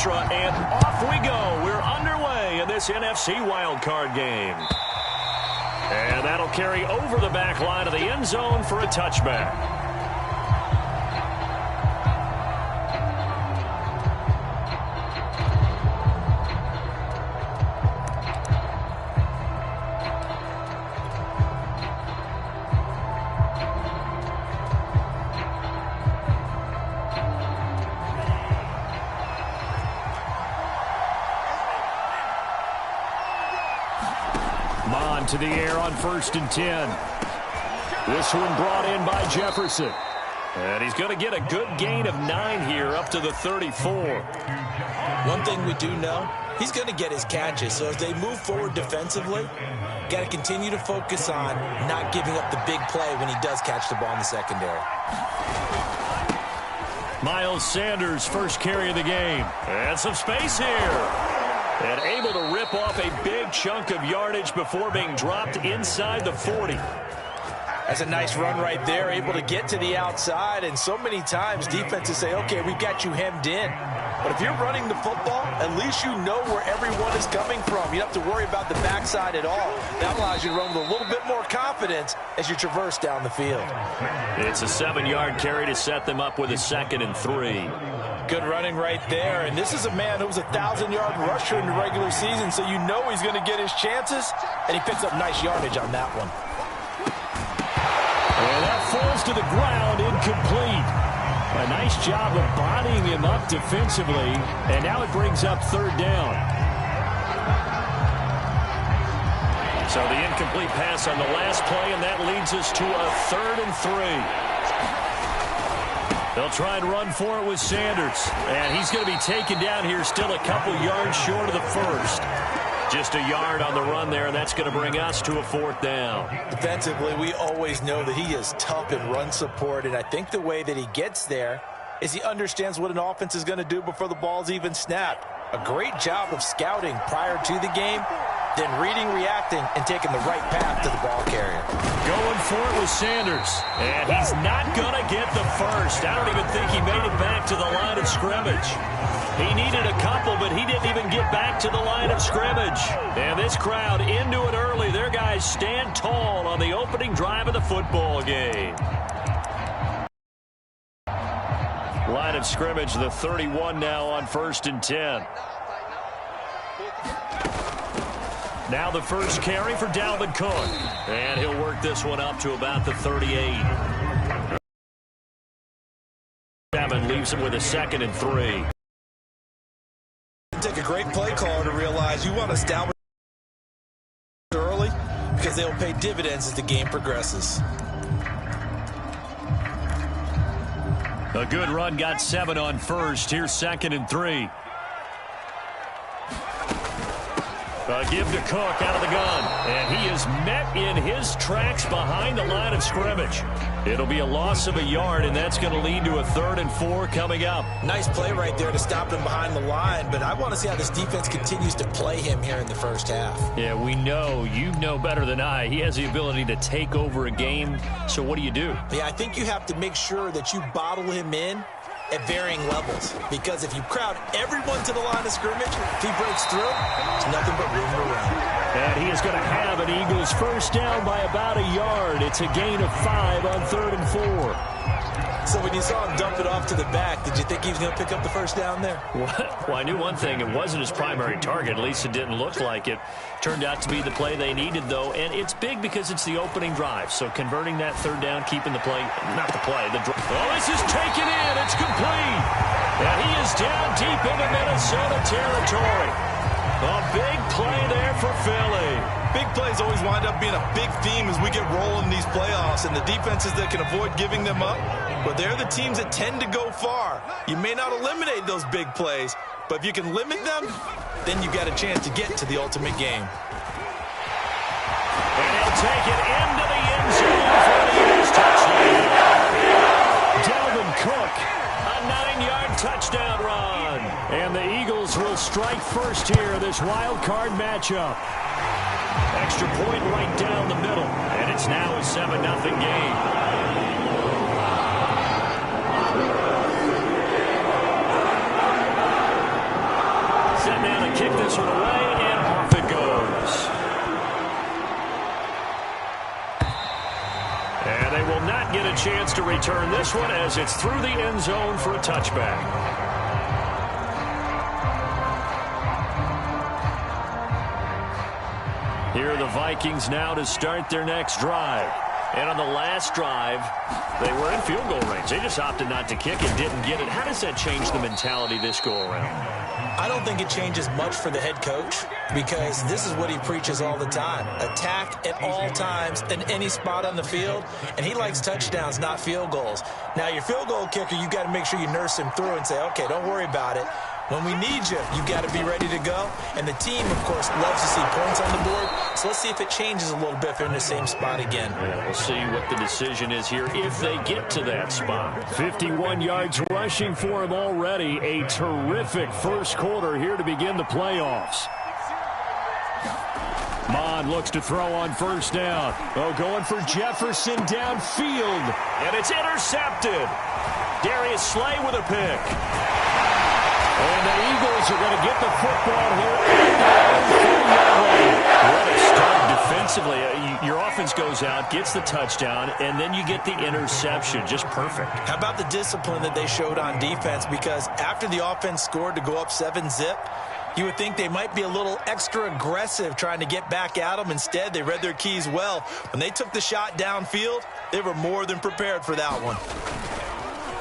mantra, and off we go. We're underway in this NFC wildcard game. And that'll carry over the back line of the end zone for a touchback. To the air on 1st and 10. This one brought in by Jefferson. And he's going to get a good gain of 9 here up to the 34. One thing we do know, he's going to get his catches. So as they move forward defensively, got to continue to focus on not giving up the big play when he does catch the ball in the secondary. Miles Sanders, first carry of the game. And some space here. And able to rip off a big chunk of yardage before being dropped inside the 40. That's a nice run right there, able to get to the outside. And so many times defenses say, okay, we've got you hemmed in. But if you're running the football, at least you know where everyone is coming from. You don't have to worry about the backside at all. That allows you to run with a little bit more confidence as you traverse down the field. It's a 7-yard carry to set them up with a 2nd and 3. Good running right there. And this is a man who was a 1,000-yard rusher in the regular season, so you know he's going to get his chances. And he picks up nice yardage on that one. And that falls to the ground, incomplete. A nice job of bodying him up defensively. And now it brings up 3rd down. So the incomplete pass on the last play, and that leads us to a 3rd and 3. They'll try and run for it with Sanders. And he's going to be taken down here still a couple yards short of the 1st. Just a yard on the run there, and that's going to bring us to a 4th down. Defensively, we always know that he is tough in run support, and I think the way that he gets there is he understands what an offense is going to do before the ball's even snapped. A great job of scouting prior to the game, then reading, reacting, and taking the right path to the ball carrier. Going for it with Sanders, and he's not going to get the 1st. I don't even think he made it back to the line of scrimmage. He needed a couple, but he didn't even get back to the line of scrimmage. And this crowd into it early. Their guys stand tall on the opening drive of the football game. Line of scrimmage, the 31 now on 1st and 10. Now the first carry for Dalvin Cook. And he'll work this one up to about the 38. 7 leaves him with a 2nd and 3. Take a great play caller to realize you want to establish early because they will pay dividends as the game progresses. A good run, got 7 on 1st. Here's 2nd and 3. Give to Cook out of the gun. And he is met in his tracks behind the line of scrimmage. It'll be a loss of a yard, and that's going to lead to a 3rd and 4 coming up. Nice play right there to stop him behind the line, but I want to see how this defense continues to play him here in the 1st half. Yeah, we know. You know better than I. He has the ability to take over a game, so what do? Yeah, I think you have to make sure that you bottle him in at varying levels, because if you crowd everyone to the line of scrimmage, if he breaks through, there's nothing but room to run. And he is going to have an Eagles 1st down by about a yard. It's a gain of 5 on 3rd and 4. So when you saw him dump it off to the back, did you think he was going to pick up the 1st down there? Well, I knew one thing. It wasn't his primary target. At least it didn't look like it. Turned out to be the play they needed, though. And it's big because it's the opening drive. So converting that 3rd down, keeping the play, not the play, the drive. Oh, this is taken in. It's complete. And he is down deep into Minnesota territory. A big play there for Philly. Big plays always wind up being a big theme as we get rolling in these playoffs, and the defenses that can avoid giving them up, but they're the teams that tend to go far. You may not eliminate those big plays, but if you can limit them, then you've got a chance to get to the ultimate game. And he'll take it into the end zone for the Eagles touchdown. Dalvin Cook, a 9-yard touchdown run. And the Eagles will strike first here, this wild card matchup. Extra point right down the middle, and it's now a 7-0 game. Set now to kick this one away, and off it goes. And they will not get a chance to return this one as it's through the end zone for a touchback. Here are the Vikings now to start their next drive. And on the last drive, they were in field goal range. They just opted not to kick it, didn't get it. How does that change the mentality this go-around? I don't think it changes much for the head coach because this is what he preaches all the time. Attack at all times in any spot on the field, and he likes touchdowns, not field goals. Now, your field goal kicker, you got to make sure you nurse him through and say, okay, don't worry about it. When we need you, you got to be ready to go. And the team, of course, loves to see points on the board. So let's see if it changes a little bit if they're in the same spot again. Yeah, we'll see what the decision is here if they get to that spot. 51 yards rushing for him already. A terrific first quarter here to begin the playoffs. Mon looks to throw on first down. Oh, going for Jefferson downfield. And it's intercepted. Darius Slay with a pick. And the Eagles are going to get the football here. What a start defensively. Your offense goes out, gets the touchdown, and then you get the interception. Just perfect. How about the discipline that they showed on defense? Because after the offense scored to go up 7-zip, you would think they might be a little extra aggressive trying to get back at them. Instead, they read their keys well. When they took the shot downfield, they were more than prepared for that one.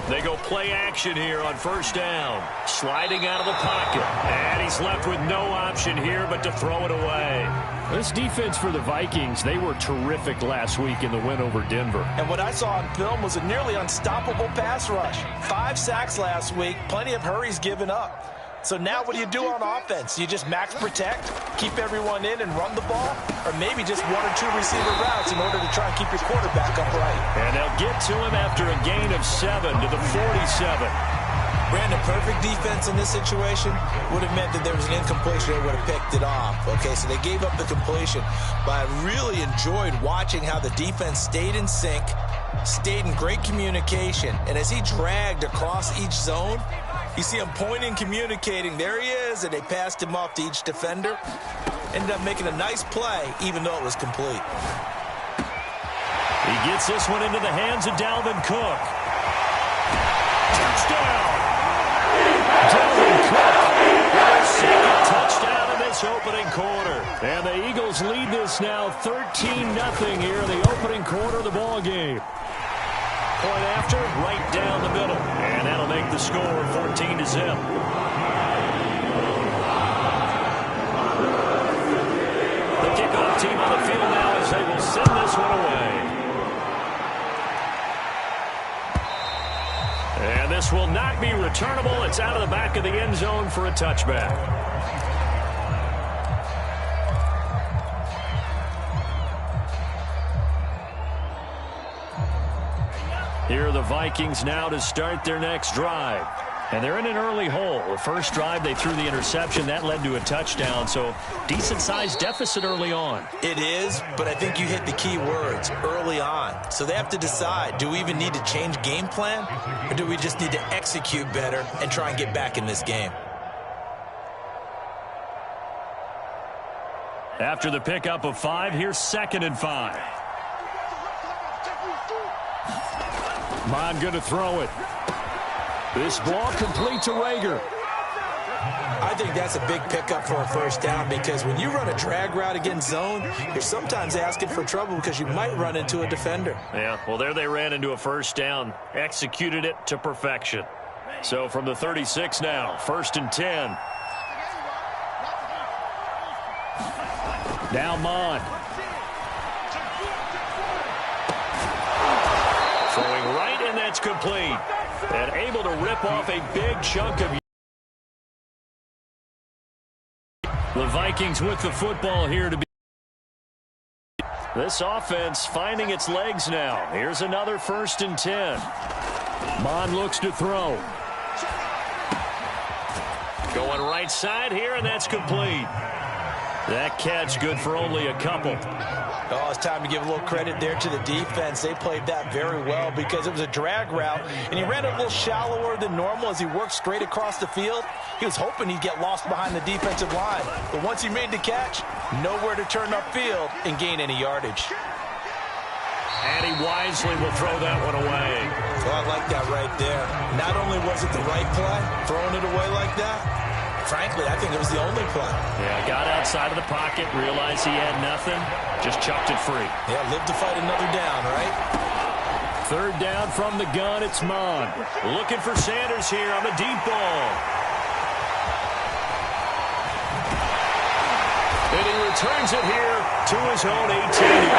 They go play action here on first down. Sliding out of the pocket. And he's left with no option here but to throw it away. This defense for the Vikings, they were terrific last week in the win over Denver. And what I saw on film was a nearly unstoppable pass rush. 5 sacks last week, plenty of hurries given up. So now what do you do on offense? You just max protect, keep everyone in and run the ball, or maybe just 1 or 2 receiver routes in order to try and keep your quarterback upright. And they'll get to him after a gain of 7 to the 47. Brandon, perfect defense in this situation would have meant that there was an incompletion. They would have picked it off. Okay, so they gave up the completion. But I really enjoyed watching how the defense stayed in sync, stayed in great communication, and as he dragged across each zone, you see him pointing, communicating. There he is, and they passed him off to each defender. Ended up making a nice play, even though it was complete. He gets this one into the hands of Dalvin Cook. Touchdown! Dalvin Cook with a second touchdown in this opening quarter. And the Eagles lead this now 13-0 here in the opening quarter of the ball game. Point after, right down the middle. And that'll make the score 14-0. The kickoff team on the field now as they will send this one away. And this will not be returnable. It's out of the back of the end zone for a touchback. Here are the Vikings now to start their next drive. And they're in an early hole. The first drive, they threw the interception. That led to a touchdown, so decent-sized deficit early on. It is, but I think you hit the key words, early on. So they have to decide, do we even need to change game plan, or do we just need to execute better and try and get back in this game? After the pickup of 5, here's 2nd and 5. Mon going to throw it. This ball complete to Rager. I think that's a big pickup for a first down because when you run a drag route against zone, you're sometimes asking for trouble because you might run into a defender. Yeah, well, there they ran into a first down, executed it to perfection. So from the 36 now, 1st and 10. Now Mon. Throwing right, and that's complete. And able to rip off a big chunk of. The Vikings with the football here to be. This offense finding its legs now. Here's another 1st and 10. Mon looks to throw. Going right side here, and that's complete. That catch good for only a couple. Oh, it's time to give a little credit there to the defense. They played that very well because it was a drag route, and he ran a little shallower than normal as he worked straight across the field. He was hoping he'd get lost behind the defensive line, but once he made the catch, nowhere to turn upfield and gain any yardage. And he wisely will throw that one away. Oh, I like that right there. Not only was it the right play, throwing it away like that, frankly, I think it was the only play. Yeah, got outside of the pocket, realized he had nothing, just chucked it free. Yeah, live to fight another down, right? Third down from the gun, it's Mon. Looking for Sanders here on the deep ball. And he returns it here to his own 18.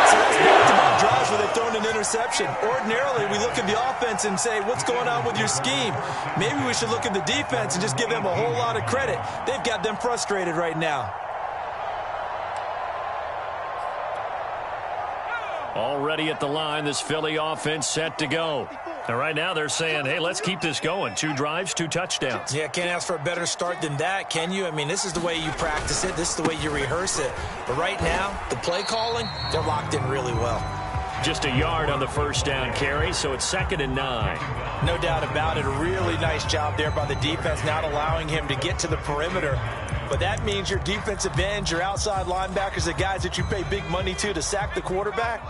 So that's back-to-back drives where they've thrown an interception. Ordinarily, we look at the offense and say, what's going on with your scheme? Maybe we should look at the defense and just give them a whole lot of credit. They've got them frustrated right now. Already at the line, this Philly offense set to go. And right now they're saying, hey, let's keep this going. 2 drives, 2 touchdowns. Yeah, can't ask for a better start than that, can you? I mean, this is the way you practice it. This is the way you rehearse it. But right now, the play calling, they're locked in really well. Just a yard on the first down carry, so it's 2nd and 9. No doubt about it. A really nice job there by the defense, not allowing him to get to the perimeter. But that means your defensive ends, your outside linebackers, the guys that you pay big money to sack the quarterback,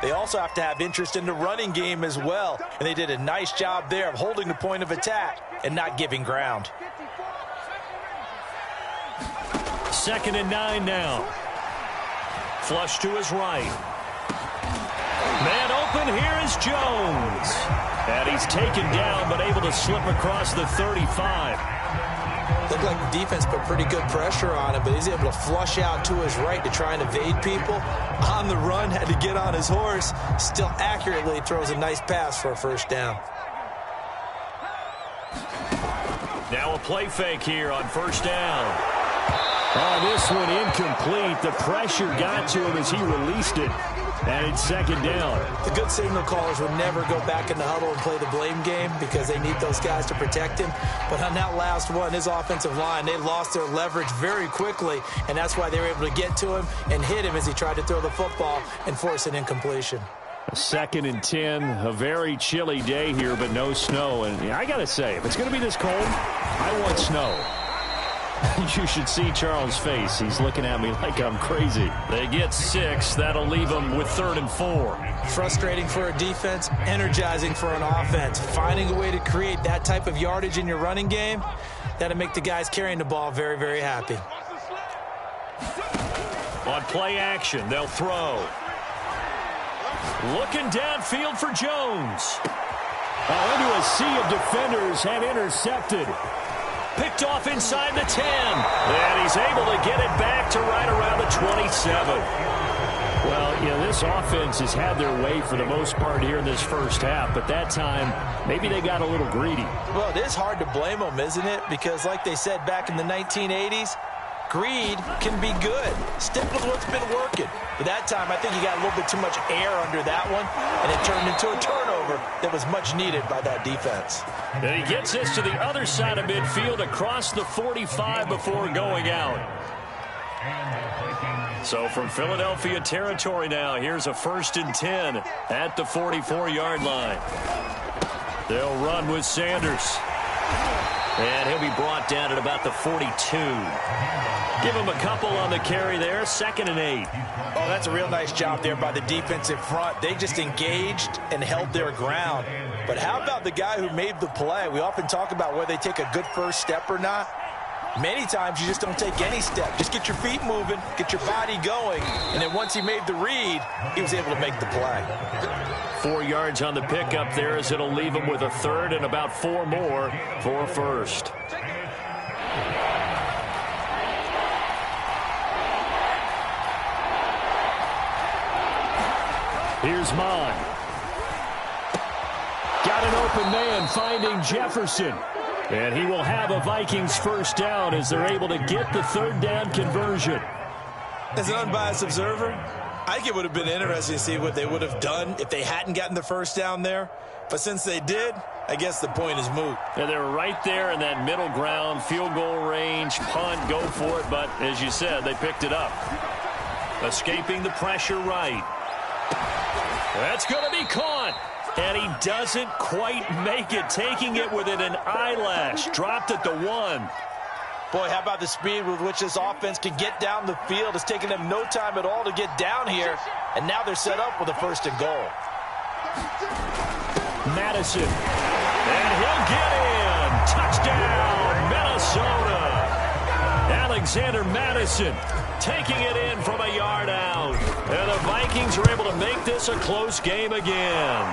they also have to have interest in the running game as well. And they did a nice job there of holding the point of attack and not giving ground. 2nd and 9 now. Flush to his right. Man open, here is Jones. And he's taken down, but able to slip across the 35. Looked like the defense put pretty good pressure on him, but he's able to flush out to his right to try and evade people. On the run, had to get on his horse. Still accurately throws a nice pass for a first down. Now a play fake here on first down. Oh, this one incomplete. The pressure got to him as he released it. And it's 2nd down. The good signal callers would never go back in the huddle and play the blame game because they need those guys to protect him. But on that last one, his offensive line, they lost their leverage very quickly, and that's why they were able to get to him and hit him as he tried to throw the football and force an incompletion. 2nd and 10, a very chilly day here, but no snow. And I got to say, if it's going to be this cold, I want snow. You should see Charles' face. He's looking at me like I'm crazy. They get 6. That'll leave them with 3rd and 4. Frustrating for a defense, energizing for an offense. Finding a way to create that type of yardage in your running game, that'll make the guys carrying the ball very, very happy. On play action, they'll throw. Looking downfield for Jones. Into a sea of defenders and intercepted. Picked off inside the 10. And he's able to get it back to right around the 27. Well, you know, this offense has had their way for the most part here in this first half, but that time, maybe they got a little greedy. Well, it is hard to blame them, isn't it? Because like they said back in the 1980s, greed can be good. Stick with what's been working. But that time, I think he got a little bit too much air under that one, and it turned into a turnover that was much needed by that defense. And he gets this to the other side of midfield across the 45 before going out. So from Philadelphia territory now, here's a 1st and 10 at the 44-yard line. They'll run with Sanders. And he'll be brought down at about the 42. Give him a couple on the carry there. 2nd and 8. Oh, that's a real nice job there by the defensive front. They just engaged and held their ground. But how about the guy who made the play? We often talk about whether they take a good first step or not. Many times you just don't take any step. Just get your feet moving, get your body going, and then once he made the read, he was able to make the play. 4 yards on the pickup there as it'll leave him with a 3rd and about 4 more for a 1st. Here's Mon. Got an open man finding Jefferson. And he will have a Vikings first down as they're able to get the 3rd down conversion. As an unbiased observer, I think it would have been interesting to see what they would have done if they hadn't gotten the first down there. But since they did, I guess the point is moot. Yeah, they were right there in that middle ground, field goal range, punt, go for it. But as you said, they picked it up. Escaping the pressure right. That's going to be caught. And he doesn't quite make it, taking it within an eyelash. Dropped at the 1. Boy, how about the speed with which this offense can get down the field? It's taken them no time at all to get down here. And now they're set up with a 1st and goal. Madison. And he'll get in. Touchdown, Minnesota. Alexander Madison taking it in from a yard out. And the Vikings are able to make this a close game again.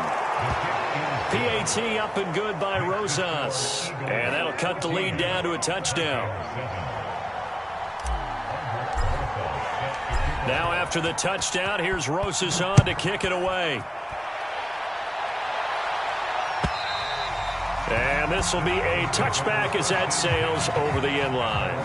PAT up and good by Rosas. And that'll cut the lead down to a touchdown. Now after the touchdown, here's Rosas on to kick it away. And this will be a touchback as that sails over the end line.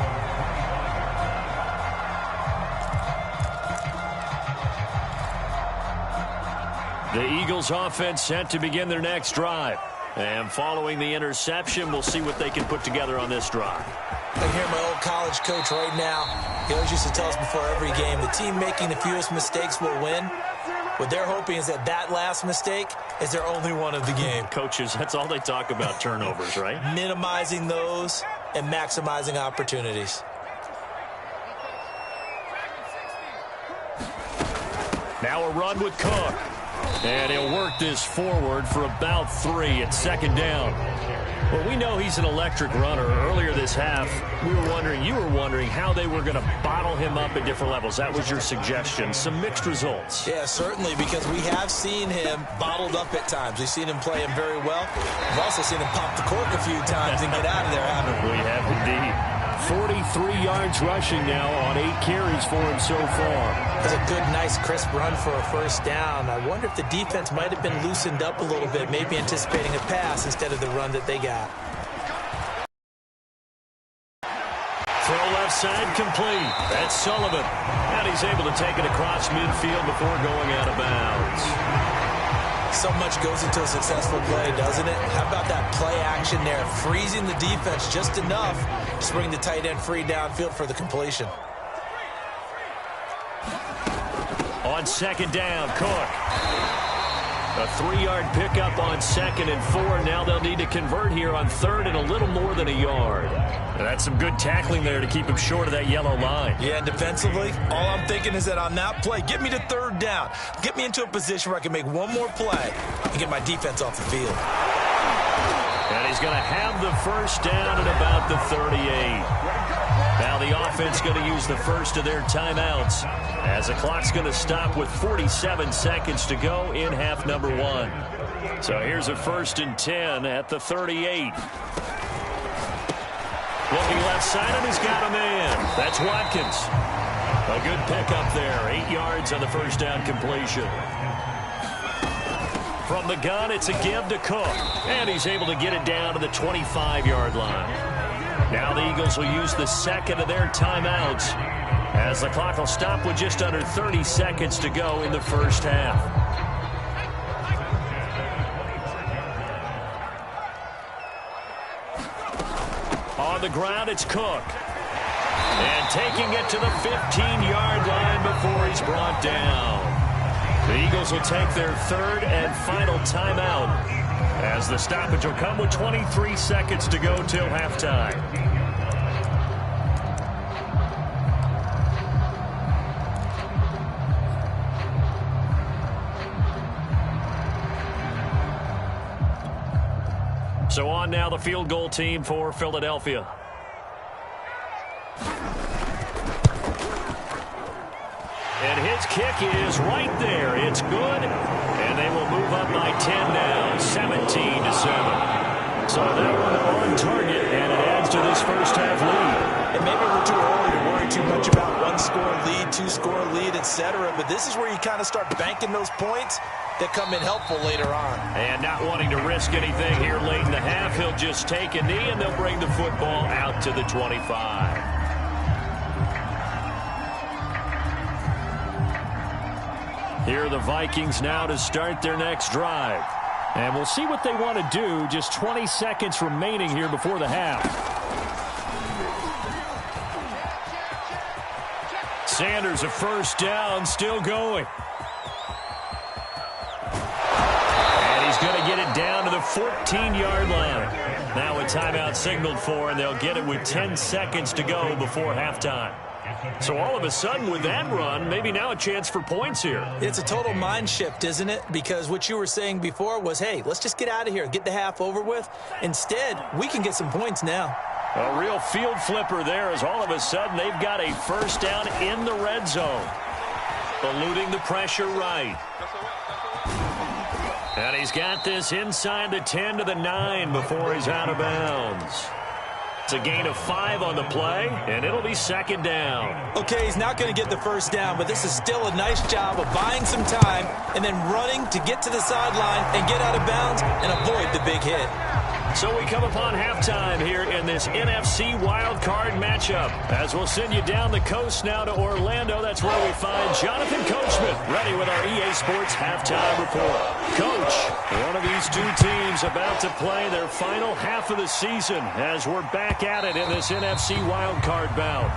The Eagles offense set to begin their next drive. And following the interception, we'll see what they can put together on this drive. I can hear my old college coach right now. He always used to tell us before every game, the team making the fewest mistakes will win. What they're hoping is that that last mistake is their only one of the game. Coaches, that's all they talk about, turnovers, right? Minimizing those and maximizing opportunities. Now a run with Cook. And he'll work this forward for about 3 at 2nd down. Well, we know he's an electric runner. Earlier this half, you were wondering how they were going to bottle him up at different levels. That was your suggestion. Some mixed results. Yeah, certainly, because we have seen him bottled up at times. We've seen him play him very well. We've also seen him pop the cork a few times and get out of there, haven't we? We have indeed. 43 yards rushing now on 8 carries for him so far. That's a good, nice, crisp run for a 1st down. I wonder if the defense might have been loosened up a little bit, maybe anticipating a pass instead of the run that they got. Throw left side complete. That's Sullivan. And he's able to take it across midfield before going out of bounds. So much goes into a successful play, doesn't it? How about that play action there? Freezing the defense just enough to bring the tight end free downfield for the completion. On 2nd down, Cook. A 3-yard pickup on 2nd and 4. Now they'll need to convert here on 3rd and a little more than a yard. And that's some good tackling there to keep him short of that yellow line. Yeah, and defensively, all I'm thinking is that on that play, get me to 3rd down. Get me into a position where I can make one more play and get my defense off the field. And he's going to have the 1st down at about the 38. Now the offense going to use the first of their timeouts as the clock's going to stop with 47 seconds to go in half number 1. So here's a 1st and 10 at the 38. Looking left side, and he's got a man. That's Watkins. A good pickup there. 8 yards on the 1st down completion. From the gun, it's a give to Cook. And he's able to get it down to the 25-yard line. Now the Eagles will use the 2nd of their timeouts as the clock will stop with just under 30 seconds to go in the 1st half. On the ground, it's Cook. And taking it to the 15-yard line before he's brought down. The Eagles will take their 3rd and final timeout as the stoppage will come with 23 seconds to go till halftime. So on now the field goal team for Philadelphia. And his kick is right there. It's good. And they will move up by 10 now, 17-7. So that one on target, and it adds to this 1st half lead. And maybe we're too early to worry too much about 1-score lead, 2-score lead, etc. But this is where you kind of start banking those points that come in helpful later on. And not wanting to risk anything here late in the half, he'll just take a knee, and they'll bring the football out to the 25. Here are the Vikings now to start their next drive. And we'll see what they want to do. Just 20 seconds remaining here before the half. Sanders a first down, still going. And he's going to get it down to the 14-yard line. Now a timeout signaled for, and they'll get it with 10 seconds to go before halftime. So all of a sudden with that run, maybe now a chance for points here. It's a total mind shift, isn't it? Because what you were saying before was, hey, let's just get out of here, get the half over with. Instead, we can get some points now. A real field flipper there as all of a sudden they've got a first down in the red zone. Eluding the pressure right. And he's got this inside the 10 to the 9 before he's out of bounds. It's a gain of 5 on the play, and it'll be second down. Okay, he's not going to get the first down, but this is still a nice job of buying some time and then running to get to the sideline and get out of bounds and avoid the big hit. So we come upon halftime here in this NFC wildcard matchup. As we'll send you down the coast now to Orlando, that's where we find Jonathan Coachman, ready with our EA Sports halftime report. Coach, one of these two teams about to play their final half of the season as we're back at it in this NFC wildcard bout.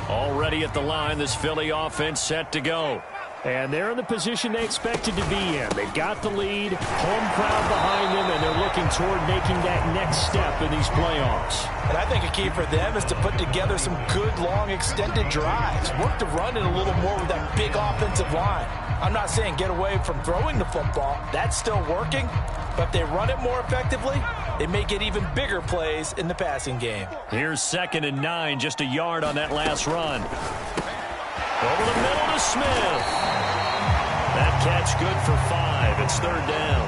Already at the line, this Philly offense set to go. And they're in the position they expected to be in. They've got the lead, home crowd behind them, and they're looking toward making that next step in these playoffs. And I think a key for them is to put together some good, long, extended drives. Work the run in a little more with that big offensive line. I'm not saying get away from throwing the football. That's still working. But if they run it more effectively, they may get even bigger plays in the passing game. Here's 2nd and 9, just a yard on that last run. Over the middle to Smith. That catch good for 5. It's 3rd down.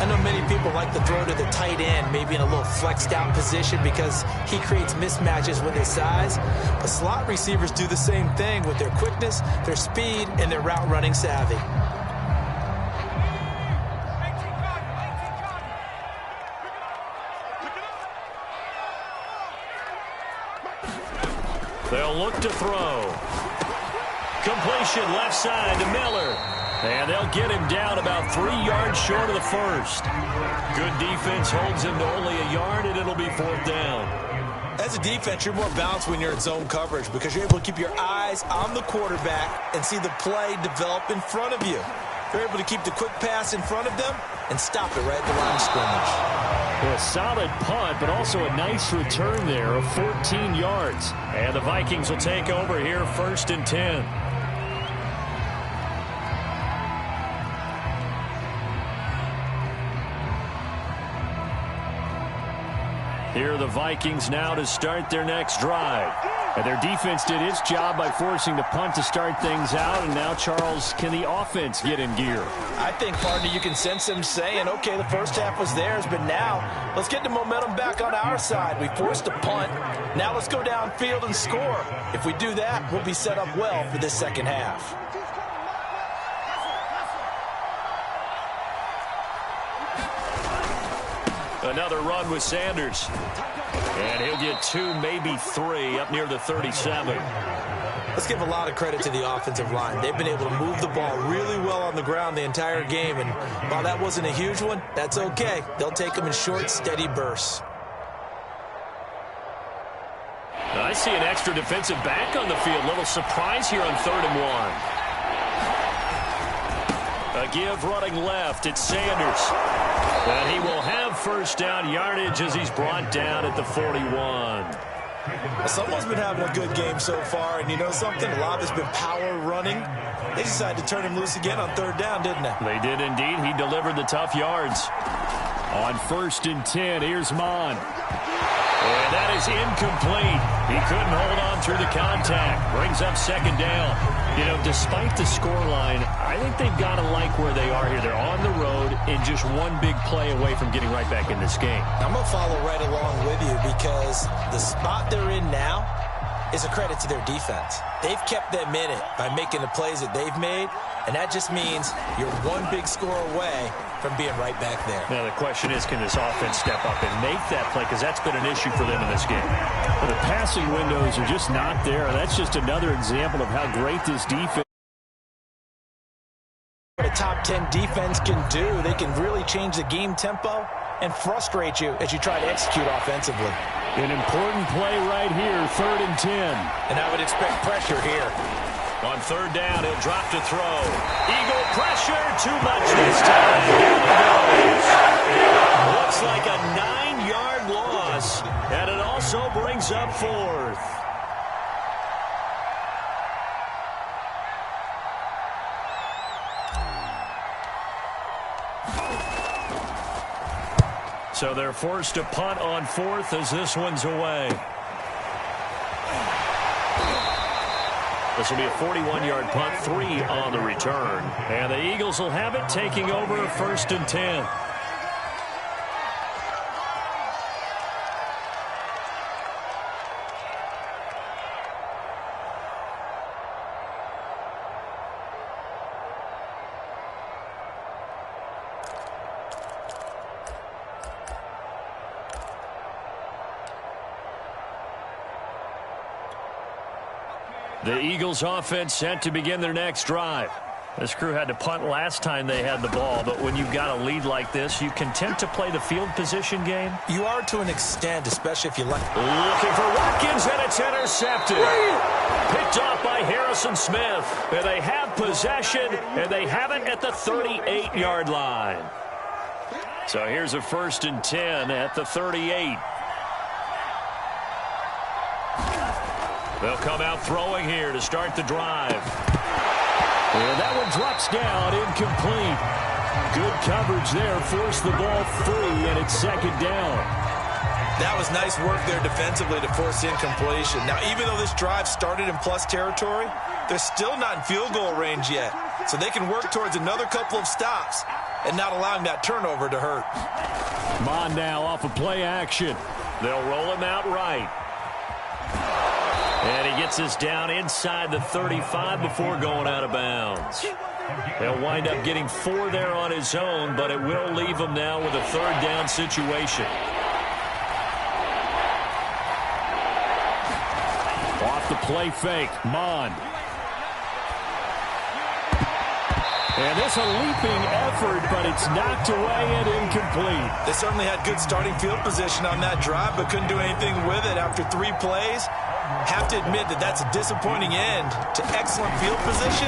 I know many people like to throw to the tight end, maybe in a little flexed out position because he creates mismatches with his size. But slot receivers do the same thing with their quickness, their speed, and their route running savvy. They'll look to throw. Completion left side to Miller. And they'll get him down about 3 yards short of the first. Good defense holds him to only a yard, and it'll be 4th down. As a defense, you're more balanced when you're in zone coverage because you're able to keep your eyes on the quarterback and see the play develop in front of you. You're able to keep the quick pass in front of them and stop it right at the line of scrimmage. Well, a solid punt, but also a nice return there of 14 yards. And the Vikings will take over here 1st and 10. Here are the Vikings now to start their next drive. And their defense did its job by forcing the punt to start things out. And now, Charles, can the offense get in gear? I think, partner, you can sense them saying, okay, the first half was theirs, but now let's get the momentum back on our side. We forced a punt. Now let's go downfield and score. If we do that, we'll be set up well for this second half. Another run with Sanders. And he'll get 2, maybe 3 up near the 37. Let's give a lot of credit to the offensive line. They've been able to move the ball really well on the ground the entire game. And while that wasn't a huge one, that's okay. They'll take them in short, steady bursts. I see an extra defensive back on the field. Little surprise here on 3rd and 1. A give running left. It's Sanders. And he will have first down yardage as he's brought down at the 41. Well, someone's been having a good game so far, and you know something? A lot of it's been power running. They decided to turn him loose again on 3rd down, didn't they? They did indeed. He delivered the tough yards. On 1st and 10, here's Mon. And that is incomplete. He couldn't hold on through the contact. Brings up 2nd down. You know, despite the scoreline, I think they've got to like where they are here. They're on the road and just one big play away from getting right back in this game. I'm going to follow right along with you because the spot they're in now is a credit to their defense. They've kept them in it by making the plays that they've made, and that just means you're one big score away from being right back there. Now, the question is, can this offense step up and make that play? Because that's been an issue for them in this game. Well, the passing windows are just not there. That's just another example of how great this defense. What a top 10 defense can do. They can really change the game tempo and frustrate you as you try to execute offensively. An important play right here, 3rd and 10. And I would expect pressure here. On 3rd down, he'll drop to throw. Eagle pressure, too much this time. Down goes. Looks like a 9-yard loss, and it also brings up 4th. So they're forced to punt on 4th as this one's away. This will be a 41-yard punt, 3 on the return. And the Eagles will have it, taking over 1st and 10. The Eagles offense set to begin their next drive. This crew had to punt last time they had the ball, but when you've got a lead like this, you content to play the field position game? You are to an extent, especially if you let... Looking for Watkins, and it's intercepted. Picked off by Harrison Smith. And they have possession, and they have it at the 38-yard line. So here's a 1st and 10 at the 38. They'll come out throwing here to start the drive. And that one drops down, incomplete. Good coverage there, forced the ball free, and it's 2nd down. That was nice work there defensively to force incompletion. Now, even though this drive started in plus territory, they're still not in field goal range yet. So they can work towards another couple of stops and not allowing that turnover to hurt. Mon now off of play action. They'll roll him out right. And he gets us down inside the 35 before going out of bounds. He'll wind up getting 4 there on his own, but it will leave him now with a 3rd down situation. Off the play fake, Mon. And this a leaping effort, but it's knocked away and incomplete. They certainly had good starting field position on that drive, but couldn't do anything with it after 3 plays. Have to admit that that's a disappointing end to excellent field position.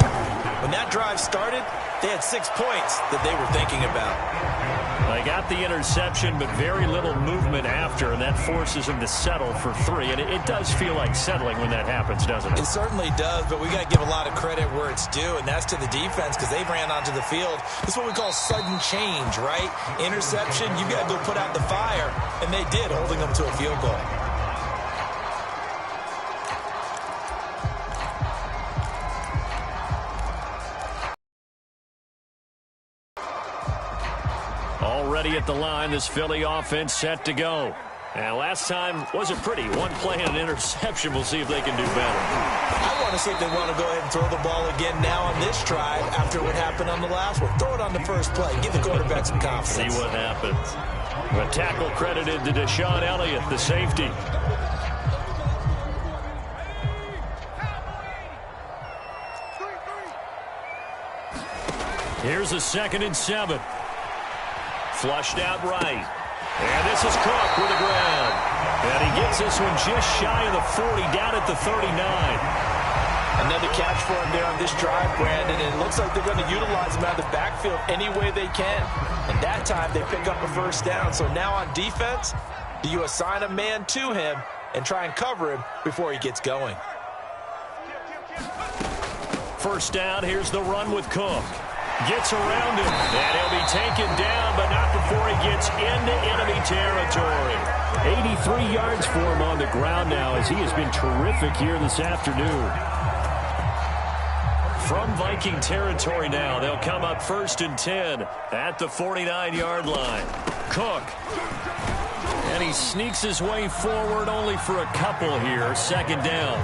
When that drive started, they had 6 points that they were thinking about. They got the interception, but very little movement after, and that forces them to settle for 3. And it does feel like settling when that happens, doesn't it? It certainly does, but we got to give a lot of credit where it's due, and that's to the defense because they ran onto the field. This is what we call sudden change, right? Interception, you got to go put out the fire, and they did, holding them to a field goal. Already at the line, this Philly offense set to go. And last time wasn't pretty. 1 play and an interception. We'll see if they can do better. I want to see if they want to go ahead and throw the ball again now on this drive after what happened on the last one. Throw it on the first play. Give the quarterback some confidence. See what happens. A tackle credited to Deshaun Elliott, the safety. Here's a 2nd and 7. Flushed out right. And this is Cook with the ground. And he gets this one just shy of the 40, down at the 39. Another catch for him there on this drive, Brandon, and it looks like they're going to utilize him out of the backfield any way they can. And that time they pick up a 1st down. So now on defense, do you assign a man to him and try and cover him before he gets going? 1st down, here's the run with Cook. Gets around him, and he'll be taken down, but not before he gets into enemy territory. 83 yards for him on the ground now as he has been terrific here this afternoon. From Viking territory now, they'll come up 1st and 10 at the 49-yard line. Cook. And he sneaks his way forward only for a couple here. 2nd down.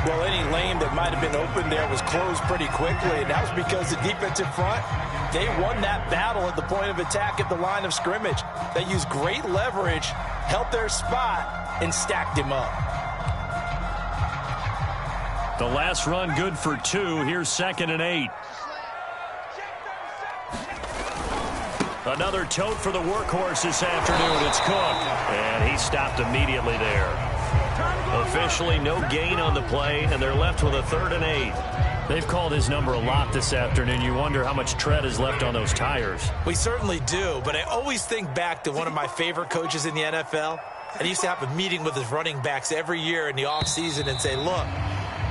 Well, any lane that might have been open there was closed pretty quickly, and that was because the defensive front They won that battle at the point of attack at the line of scrimmage. They used great leverage, held their spot, and stacked him up. The last run good for 2. Here's 2nd and 8. Another tote for the workhorse this afternoon. It's Cook. And he stopped immediately there. Officially no gain on the play, and they're left with a 3rd and 8. They've called his number a lot this afternoon. You wonder how much tread is left on those tires. We certainly do, but I always think back to one of my favorite coaches in the NFL. And he used to have a meeting with his running backs every year in the offseason and say, look,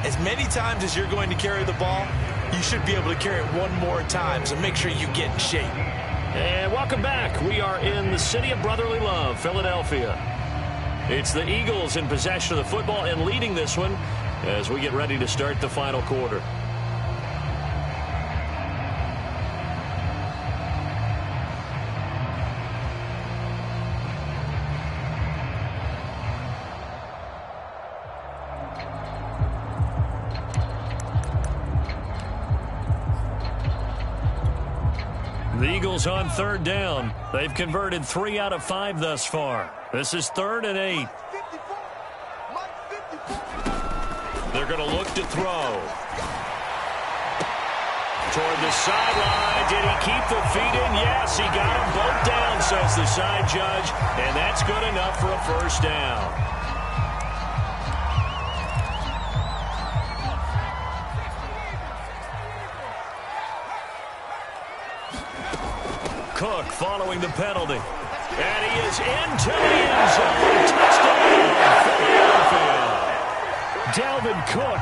as many times as you're going to carry the ball, you should be able to carry it one more time, so make sure you get in shape. And welcome back. We are in the city of brotherly love, Philadelphia. It's the Eagles in possession of the football and leading this one as we get ready to start the final quarter. The Eagles on 3rd down. They've converted 3 out of 5 thus far. This is 3rd and 8. They're going to look to throw. Toward the sideline. Did he keep the feet in? Yes, he got them both down, says the side judge. And that's good enough for a 1st down. Cook following the penalty. And he is into the end zone. Touchdown, Philadelphia. Dalvin Cook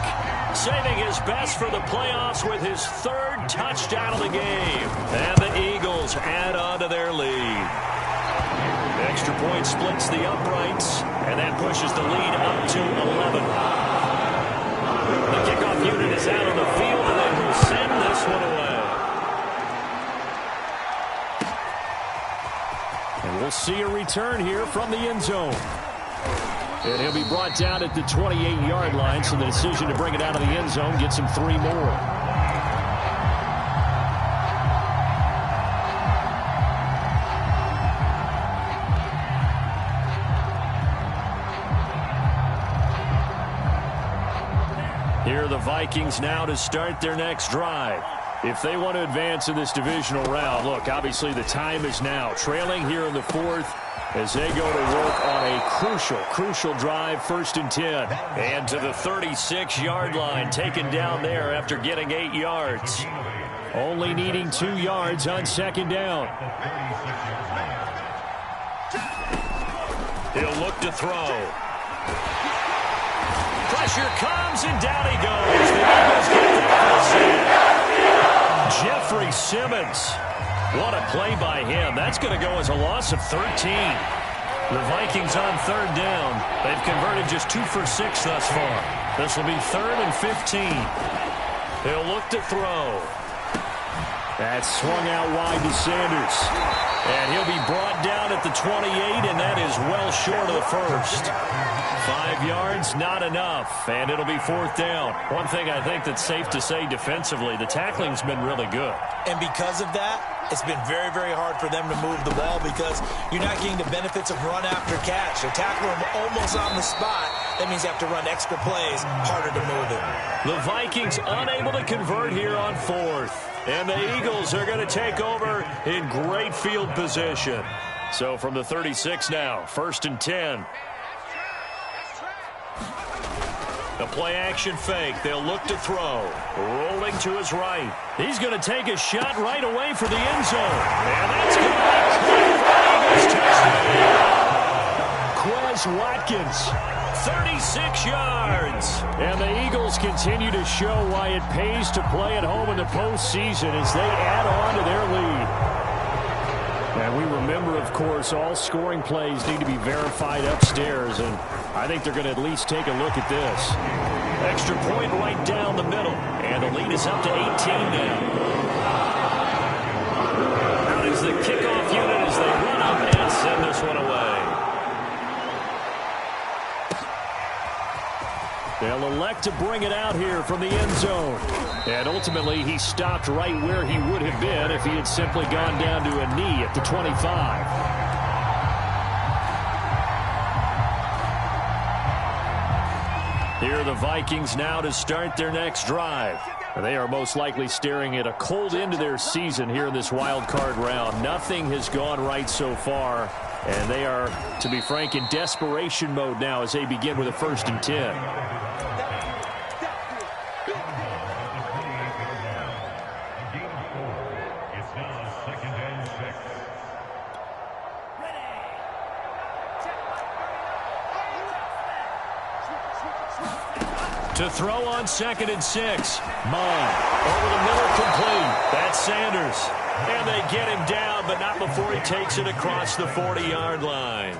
saving his best for the playoffs with his 3rd touchdown of the game. And the Eagles add on to their lead. Extra point splits the uprights, and that pushes the lead up to 11. The kickoff unit is out on the field, and they will send this one away. And we'll see a return here from the end zone. And he'll be brought down at the 28-yard line, so the decision to bring it out of the end zone gets him 3 more. Here are the Vikings now to start their next drive. If they want to advance in this divisional round, look, obviously the time is now. Trailing here in the 4th as they go to work on a crucial drive, 1st and 10. And to the 36-yard line, taken down there after getting 8 yards. Only needing 2 yards on 2nd down. He'll look to throw. Pressure comes, and down he goes. The Eagles get that for Jeffrey Simmons. What a play by him. That's going to go as a loss of 13. The Vikings on 3rd down. They've converted just 2 for 6 thus far. This will be 3rd and 15. They'll look to throw. That's swung out wide to Sanders. And he'll be brought down at the 28, and that is well short of the 1st. 5 yards, not enough, and it'll be 4th down. One thing I think that's safe to say defensively, the tackling's been really good. And because of that, it's been very, very hard for them to move the ball because you're not getting the benefits of run after catch. They tackle them almost on the spot. That means you have to run extra plays, harder to move it. The Vikings unable to convert here on 4th. And the Eagles are going to take over in great field position. So from the 36 now, 1st and 10. The play-action fake. They'll look to throw. Rolling to his right. He's going to take a shot right away for the end zone. And that's going to be Eagles touchdown. Quez Watkins, 36 yards. And the Eagles continue to show why it pays to play at home in the postseason as they add on to their lead. And we remember, of course, all scoring plays need to be verified upstairs, and I think they're going to at least take a look at this. Extra point right down the middle, and the lead is up to 18 now. Out is the kickoff unit as they run up and send this one away. They'll elect to bring it out here from the end zone. And ultimately, he stopped right where he would have been if he had simply gone down to a knee at the 25. Here are the Vikings now to start their next drive. They are most likely staring at a cold end to their season here in this wild card round. Nothing has gone right so far, and they are, to be frank, in desperation mode now as they begin with a 1st and 10. To throw on 2nd and 6. Mond over the middle, complete. That's Sanders. And they get him down, but not before he takes it across the 40-yard line.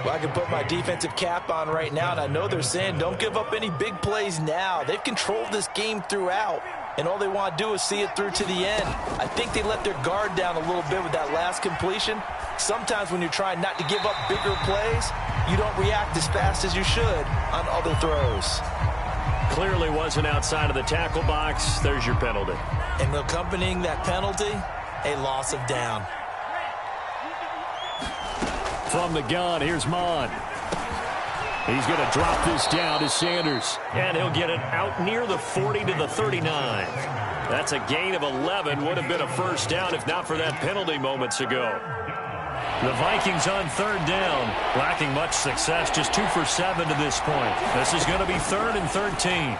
Well, I can put my defensive cap on right now, and I know they're saying don't give up any big plays now. They've controlled this game throughout, and all they want to do is see it through to the end. I think they let their guard down a little bit with that last completion. Sometimes when you're trying not to give up bigger plays, you don't react as fast as you should on other throws. Clearly wasn't outside of the tackle box. There's your penalty. And accompanying that penalty, a loss of down. From the gun, here's Mond. He's going to drop this down to Sanders. And he'll get it out near the 40 to the 39. That's a gain of 11. Would have been a 1st down if not for that penalty moments ago. The Vikings on 3rd down, lacking much success, just 2 for 7 to this point. This is going to be 3rd and 13.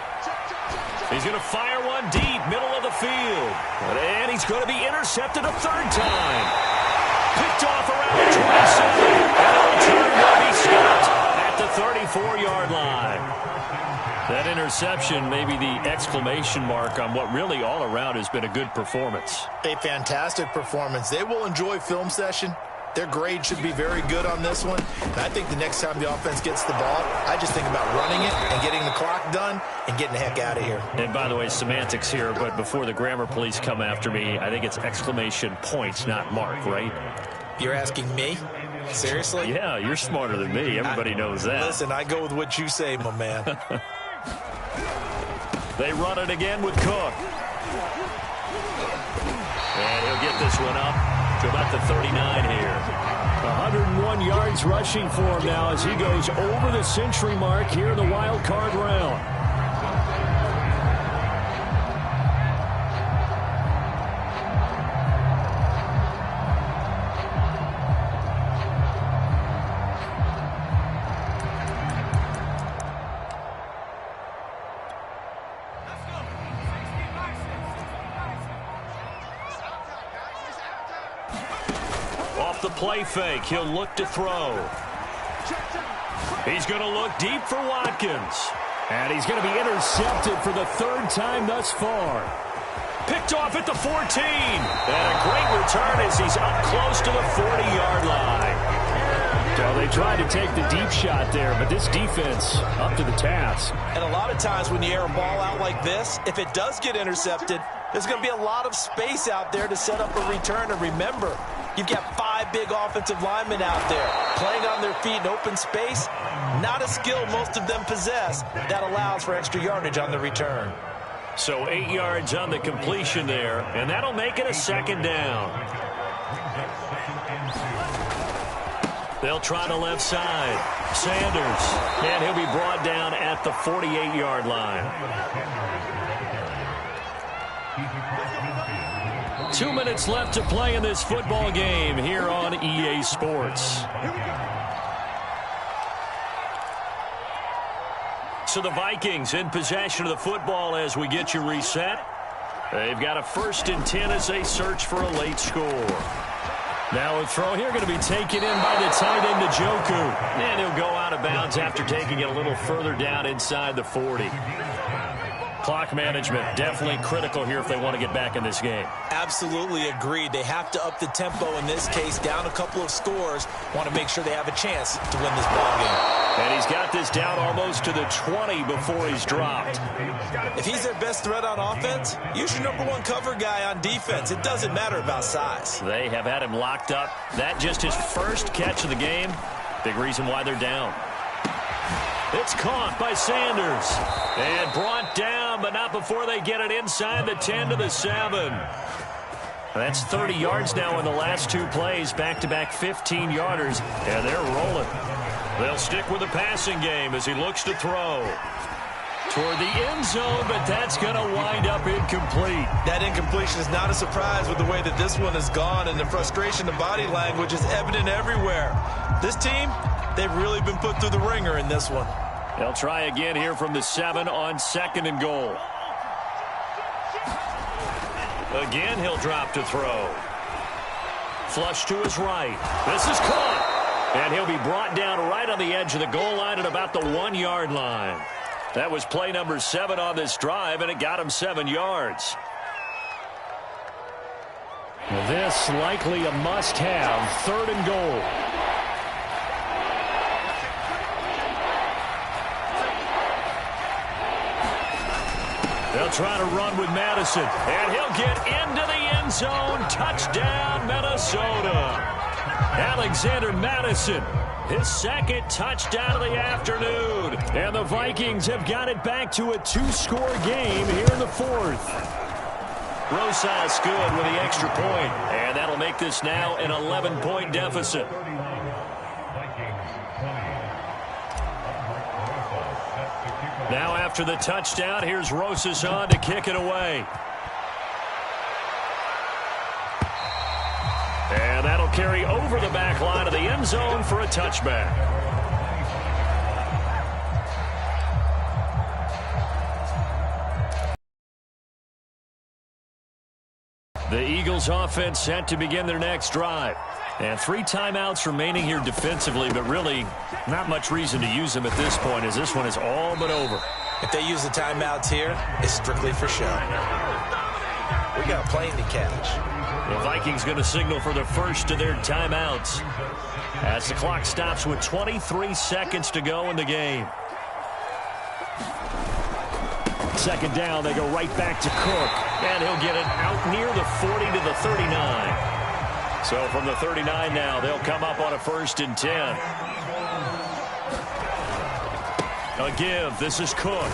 He's going to fire one deep, middle of the field. And he's going to be intercepted a 3rd time. Picked off around the 27. And the return will be stopped at the 34-yard line. That interception may be the exclamation mark on what really all around has been a good performance. A fantastic performance. They will enjoy film session. Their grade should be very good on this one. And I think the next time the offense gets the ball, I just think about running it and getting the clock done and getting the heck out of here. And by the way, semantics here, but before the grammar police come after me, I think it's exclamation point, not mark, right? You're asking me? Seriously? Yeah, you're smarter than me. Everybody knows that. Listen, I go with what you say, my man. They run it again with Cook. And he'll get this one up to about the 39 here. 101 yards rushing for him now as he goes over the century mark here in the wild card round. Off the play fake, he'll look to throw. He's going to look deep for Watkins. And he's going to be intercepted for the 3rd time thus far. Picked off at the 14. And a great return as he's up close to the 40-yard line. So they tried to take the deep shot there, but this defense up to the task. And a lot of times when you air a ball out like this, if it does get intercepted, there's going to be a lot of space out there to set up a return. And remember, you've got 5 big offensive linemen out there playing on their feet in open space. Not a skill most of them possess that allows for extra yardage on the return. So 8 yards on the completion there, and that'll make it a 2nd down. They'll try the left side. Sanders, and he'll be brought down at the 48-yard line. 2 minutes left to play in this football game here on EA Sports. So the Vikings in possession of the football as we get you reset. They've got a 1st and 10 as they search for a late score. Now a throw here going to be taken in by the tight end Njoku. And he'll go out of bounds after taking it a little further down inside the 40. Clock management definitely critical here if they want to get back in this game. Absolutely agreed. They have to up the tempo in this case, down a couple of scores. Want to make sure they have a chance to win this ball game. And he's got this down almost to the 20 before he's dropped. If he's their best threat on offense, use your #1 cover guy on defense. It doesn't matter about size. They have had him locked up. That just his first catch of the game. Big reason why they're down. It's caught by Sanders. And brought down, but not before they get it inside the 10 to the 7. That's 30 yards now in the last 2 plays. Back-to-back 15-yarders, and they're rolling. They'll stick with the passing game as he looks to throw. Toward the end zone, but that's going to wind up incomplete. That incompletion is not a surprise with the way that this one has gone, and the frustration, the body language is evident everywhere. This team, they've really been put through the ringer in this one. They'll try again here from the 7 on 2nd and goal. Again, he'll drop to throw. Flush to his right. This is caught. And he'll be brought down right on the edge of the goal line at about the 1-yard line. That was play number 7 on this drive, and it got him 7 yards. This likely a must-have, 3rd and goal. They'll try to run with Madison, and he'll get into the end zone. Touchdown, Minnesota. Alexander Madison, his 2nd touchdown of the afternoon. And the Vikings have got it back to a 2-score game here in the 4th. Rosas good with the extra point, and that'll make this now an 11-point deficit. Now after the touchdown, here's Rosas on to kick it away. And that'll carry over the back line of the end zone for a touchback. The Eagles offense set to begin their next drive. And 3 timeouts remaining here defensively, but really not much reason to use them at this point as this one is all but over. If they use the timeouts here, it's strictly for show. We got a plane to catch. The Vikings going to signal for the first of their timeouts as the clock stops with 23 seconds to go in the game. 2nd down, they go right back to Cook, and he'll get it out near the 40 to the 39. So from the 39 now, they'll come up on a 1st and 10. A give. This is Cook.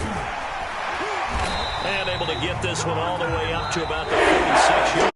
And able to get this one all the way up to about the 46 yard.